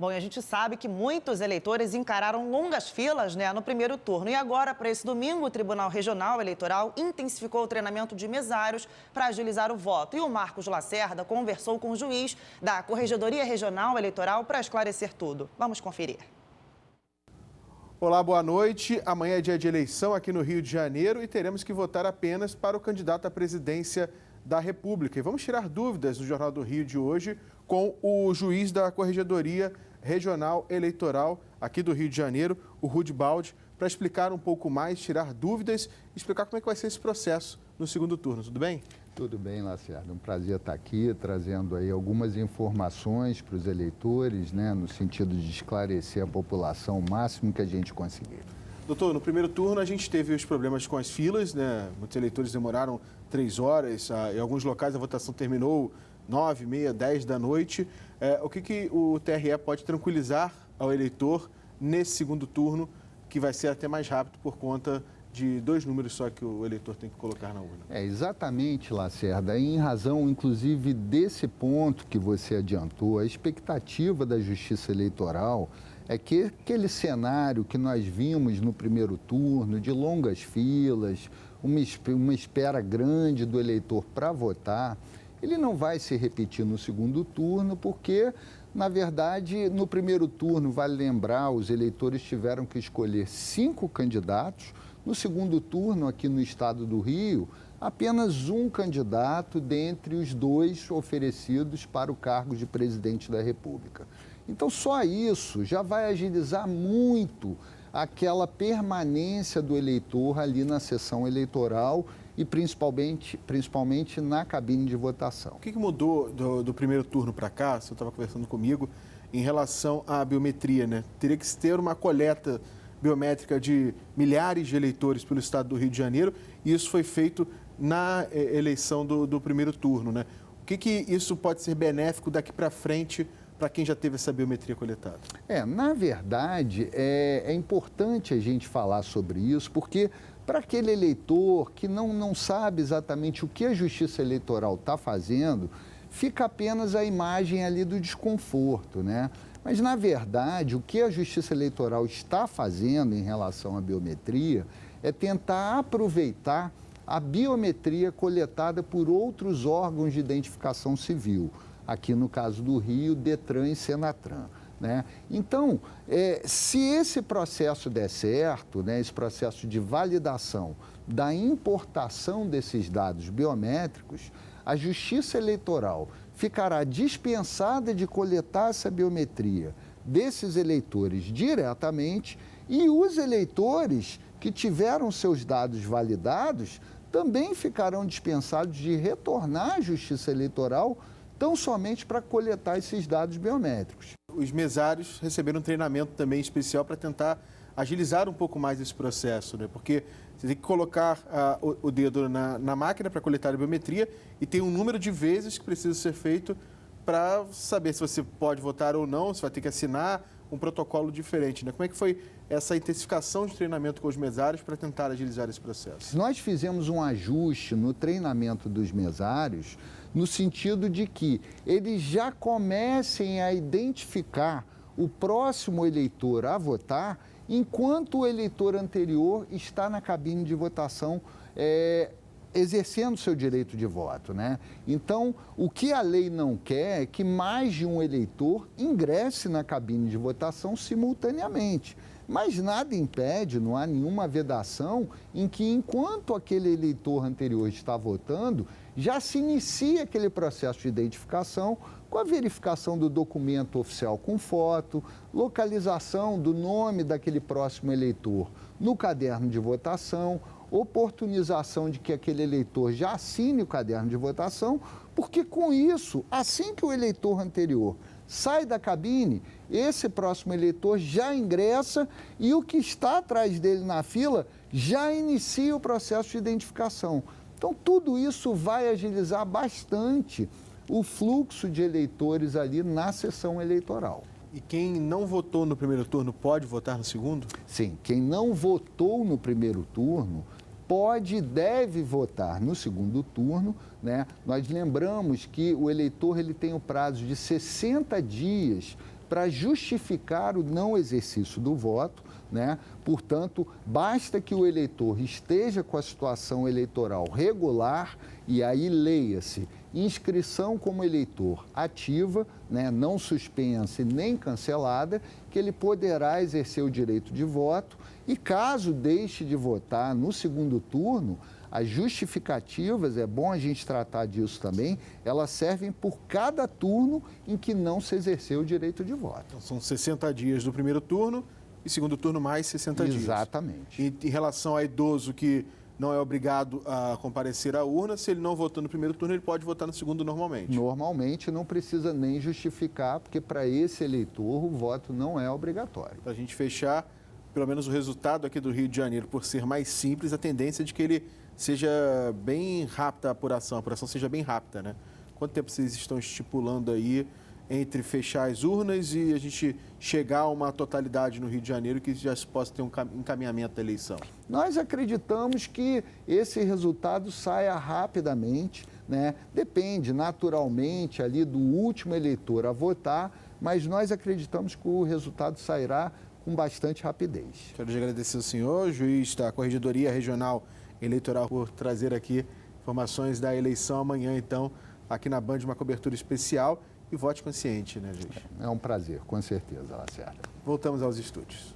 Bom, e a gente sabe que muitos eleitores encararam longas filas, no primeiro turno. E agora, para esse domingo, o Tribunal Regional Eleitoral intensificou o treinamento de mesários para agilizar o voto. E o Marcos Lacerda conversou com o juiz da Corregedoria Regional Eleitoral para esclarecer tudo. Vamos conferir. Olá, boa noite. Amanhã é dia de eleição aqui no Rio de Janeiro e teremos que votar apenas para o candidato à presidência da República. E vamos tirar dúvidas no Jornal do Rio de hoje com o juiz da Corregedoria Regional Eleitoral aqui do Rio de Janeiro, o Rudy Baldi, para explicar um pouco mais, tirar dúvidas e explicar como é que vai ser esse processo no segundo turno. Tudo bem? Tudo bem, Lacerda. Um prazer estar aqui, trazendo aí algumas informações para os eleitores, no sentido de esclarecer a população o máximo que a gente conseguir. Doutor, no primeiro turno a gente teve os problemas com as filas, Muitos eleitores demoraram 3 horas, em alguns locais a votação terminou 9, meia, 10 da noite. O que o TRE pode tranquilizar ao eleitor nesse segundo turno, que vai ser até mais rápido por conta de 2 números só que o eleitor tem que colocar na urna? Exatamente, Lacerda. Em razão, inclusive, desse ponto que você adiantou, a expectativa da Justiça Eleitoral é que aquele cenário que nós vimos no primeiro turno, de longas filas, uma espera grande do eleitor para votar, ele não vai se repetir no segundo turno, porque, na verdade, no primeiro turno, vale lembrar, os eleitores tiveram que escolher 5 candidatos. No segundo turno, aqui no estado do Rio, apenas um candidato dentre os 2 oferecidos para o cargo de presidente da República. Então, só isso já vai agilizar muito aquela permanência do eleitor ali na sessão eleitoral e principalmente na cabine de votação. O que mudou do primeiro turno para cá, você estava conversando comigo, em relação à biometria, Teria que ter uma coleta biométrica de milhares de eleitores pelo estado do Rio de Janeiro e isso foi feito na eleição do primeiro turno, O que isso pode ser benéfico daqui para frente para quem já teve essa biometria coletada? Na verdade, é importante a gente falar sobre isso, porque para aquele eleitor que não sabe exatamente o que a Justiça Eleitoral está fazendo, fica apenas a imagem ali do desconforto, Mas, na verdade, o que a Justiça Eleitoral está fazendo em relação à biometria é tentar aproveitar a biometria coletada por outros órgãos de identificação civil. Aqui, no caso do Rio, Detran e Senatran. Então, se esse processo der certo, esse processo de validação da importação desses dados biométricos, a Justiça Eleitoral ficará dispensada de coletar essa biometria desses eleitores diretamente e os eleitores que tiveram seus dados validados também ficarão dispensados de retornar à Justiça Eleitoral tão somente para coletar esses dados biométricos. Os mesários receberam um treinamento também especial para tentar agilizar um pouco mais esse processo, Porque você tem que colocar o dedo na máquina para coletar a biometria e tem um número de vezes que precisa ser feito para saber se você pode votar ou não, você vai ter que assinar um protocolo diferente, Como é que foi essa intensificação de treinamento com os mesários para tentar agilizar esse processo? Nós fizemos um ajuste no treinamento dos mesários no sentido de que eles já comecem a identificar o próximo eleitor a votar enquanto o eleitor anterior está na cabine de votação exercendo seu direito de voto, Então, o que a lei não quer é que mais de um eleitor ingresse na cabine de votação simultaneamente. Mas nada impede, não há nenhuma vedação em que, enquanto aquele eleitor anterior está votando, já se inicia aquele processo de identificação com a verificação do documento oficial com foto, localização do nome daquele próximo eleitor no caderno de votação, oportunização de que aquele eleitor já assine o caderno de votação, porque com isso, assim que o eleitor anterior sai da cabine, esse próximo eleitor já ingressa e o que está atrás dele na fila já inicia o processo de identificação. Então, tudo isso vai agilizar bastante o fluxo de eleitores ali na sessão eleitoral. E quem não votou no primeiro turno pode votar no segundo? Sim, quem não votou no primeiro turno pode e deve votar no segundo turno, Nós lembramos que o eleitor ele tem o prazo de 60 dias para justificar o não exercício do voto, né? Portanto, basta que o eleitor esteja com a situação eleitoral regular, e aí leia-se inscrição como eleitor ativa, né? Não suspensa e nem cancelada, que ele poderá exercer o direito de voto, e caso deixe de votar no segundo turno, as justificativas, é bom a gente tratar disso também, elas servem por cada turno em que não se exerceu o direito de voto. Então, são 60 dias do primeiro turno e segundo turno mais 60 dias. Exatamente. E em relação a idoso que não é obrigado a comparecer à urna, se ele não votou no primeiro turno, ele pode votar no segundo normalmente. Normalmente não precisa nem justificar, porque para esse eleitor o voto não é obrigatório. Para a gente fechar, pelo menos o resultado aqui do Rio de Janeiro, por ser mais simples, a tendência é de que ele seja bem rápida a apuração seja bem rápida, né? Quanto tempo vocês estão estipulando aí entre fechar as urnas e a gente chegar a uma totalidade no Rio de Janeiro que já se possa ter um encaminhamento da eleição? Nós acreditamos que esse resultado saia rapidamente, né? Depende naturalmente ali do último eleitor a votar, mas nós acreditamos que o resultado sairá com bastante rapidez. Quero agradecer ao senhor, juiz da Corregedoria Regional Eleitoral, por trazer aqui informações da eleição amanhã, então, aqui na Band, uma cobertura especial. E vote consciente, né, juiz? É um prazer, com certeza, Lacerda. Voltamos aos estúdios.